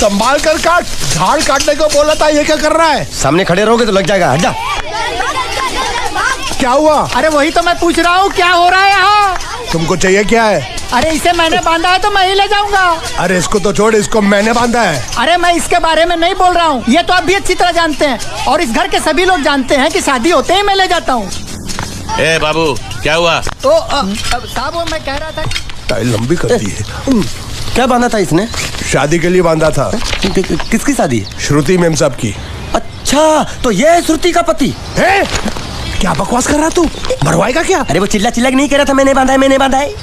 संभाल कर काट, झाड़ काटने को बोला था, ये क्या कर रहा है? सामने खड़े रहोगे तो लग जाएगा, हट जा। क्या हुआ? अरे वही तो मैं पूछ रहा हूँ, क्या हो रहा है यहाँ? तुमको चाहिए क्या है? अरे इसे मैंने बांधा है तो मैं ही ले जाऊंगा। अरे इसको तो छोड़, इसको मैंने बांधा है। अरे मैं इसके बारे में नहीं बोल रहा हूँ, ये तो आप भी अच्छी तरह जानते हैं और इस घर के सभी लोग जानते हैं कि शादी होते ही मैं ले जाता हूँ। ए बाबू, क्या हुआ? साहब वो मैं कह रहा था। टाइल लंबी कर दी है। क्या बांधा था इसने? शादी के लिए बांधा था। किसकी शादी? श्रुति मेम साहब की। अच्छा, तो ये है श्रुति का पति? है? क्या बकवास कर रहा तू? मरवाएगा क्या? अरे वो चिल्ला चिल्ला नहीं कह रहा था मैंने बांधा है, मैंने बांधा है।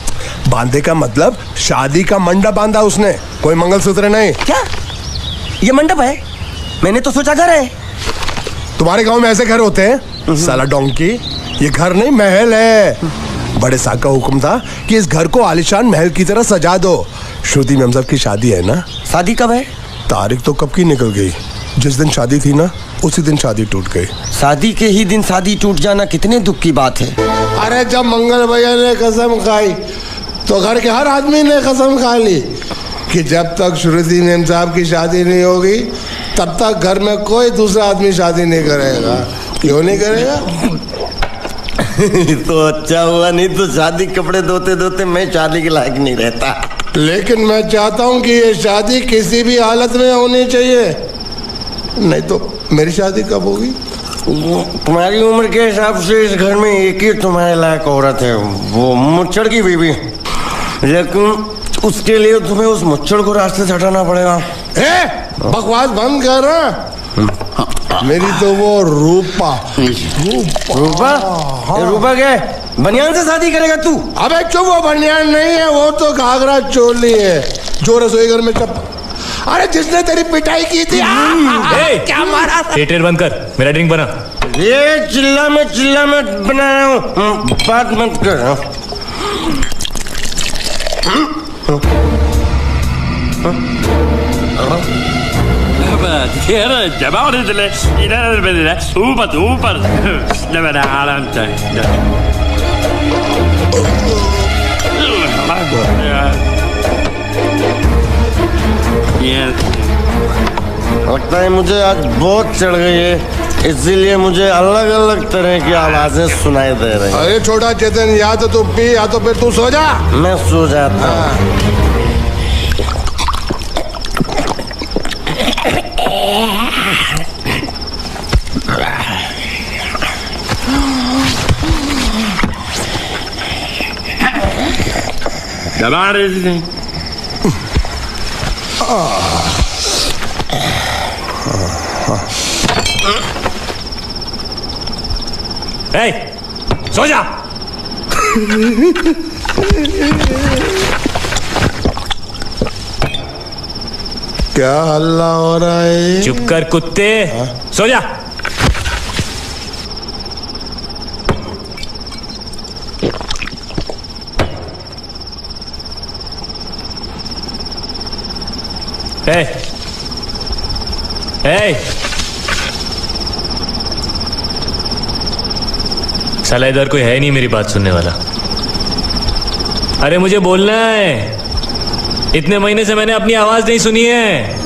बांधे का मतलब शादी का मंडप बांधा उसने, कोई मंगलसूत्र नहीं। क्या ये मंडप है? मैंने तो सोचा घर है। तुम्हारे गांव में ऐसे घर होते हैं? साला डोंकी, ये घर नहीं महल है। बड़े साहब का हुक्म था कि इस घर को आलीशान महल की तरह सजा दो। श्रुति मेम साहब की शादी है ना? शादी कब है? तारीख तो कब की निकल गई। जिस दिन शादी थी ना, उसी दिन शादी टूट गई। शादी के ही दिन शादी टूट जाना कितने दुख की बात है। अरे जब मंगल भैया ने कसम खाई तो घर के हर आदमी ने कसम खा ली कि जब तक श्रुति मेम साहब की शादी नहीं होगी तब तक घर में कोई दूसरा आदमी शादी नहीं करेगा। क्यों नहीं करेगा? तो अच्छा हुआ, नहीं तो शादी कपड़े धोते धोते मैं शादी के लायक नहीं रहता। लेकिन मैं चाहता हूँ कि ये शादी किसी भी हालत में होनी चाहिए, नहीं तो मेरी शादी कब होगी? तुम्हारी उम्र के हिसाब से इस घर में एक ही तुम्हारे लायक औरत है, वो मुच्छड़ की बीवी। लेकिन उसके लिए तुम्हें उस मुच्छड़ को रास्ते से हटाना पड़ेगा। बकवास बंद कर रहा। मेरी तो वो रूपा। रूपा? रूपा क्या? बनियान से शादी करेगा तू? अबे चुप, वो बनियान नहीं है, वो तो घाघरा चोली है जो रसोई घर में चप। अरे जिसने तेरी पिटाई की थी। क्या मारा? थिएटर बंद कर, मेरा ड्रिंक बना। ये चिल्ला में बना रहा हूँ, बात मत कर। लगता है मुझे आज बहुत चढ़ गई है, इसीलिए मुझे अलग अलग तरह की आवाजें सुनाई दे रही हैं। अरे छोटा चेतन, या तो तू पी या तो फिर तू सो जा। मैं सो जाता हूँ। दबा रहे थे। सो जा। क्या हल्ला हो रहा है? चुप कर कुत्ते, सो जा। साला इधर कोई है नहीं मेरी बात सुनने वाला। अरे मुझे बोलना है, इतने महीने से मैंने अपनी आवाज नहीं सुनी है।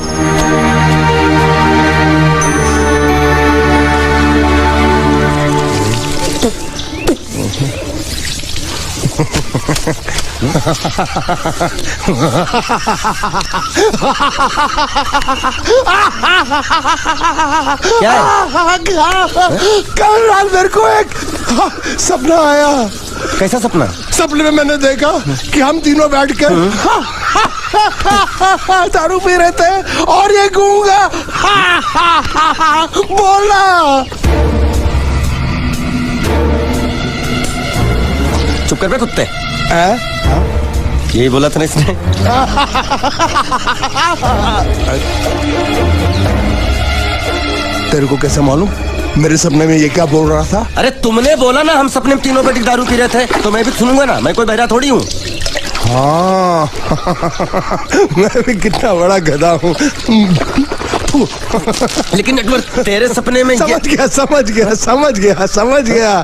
क्या है? कल रात मेरे को एक सपना आया। कैसा सपना? सपने में मैंने देखा कि हम तीनों बैठ कर दारू पी रहे थे और ये गूंगा बोला। चुप कर बे कुत्ते। यही बोला था ना इसने। तेरे को कैसे मालूम मेरे सपने में ये क्या बोल रहा था? अरे तुमने बोला ना हम सपने में तीनों बैठ के दारू पी रहे थे, तो मैं भी सुनूंगा ना, मैं कोई बहरा थोड़ी हूँ। हाँ मैं भी कितना बड़ा गधा हूँ। लेकिन नटवर तेरे सपने में समझ गया।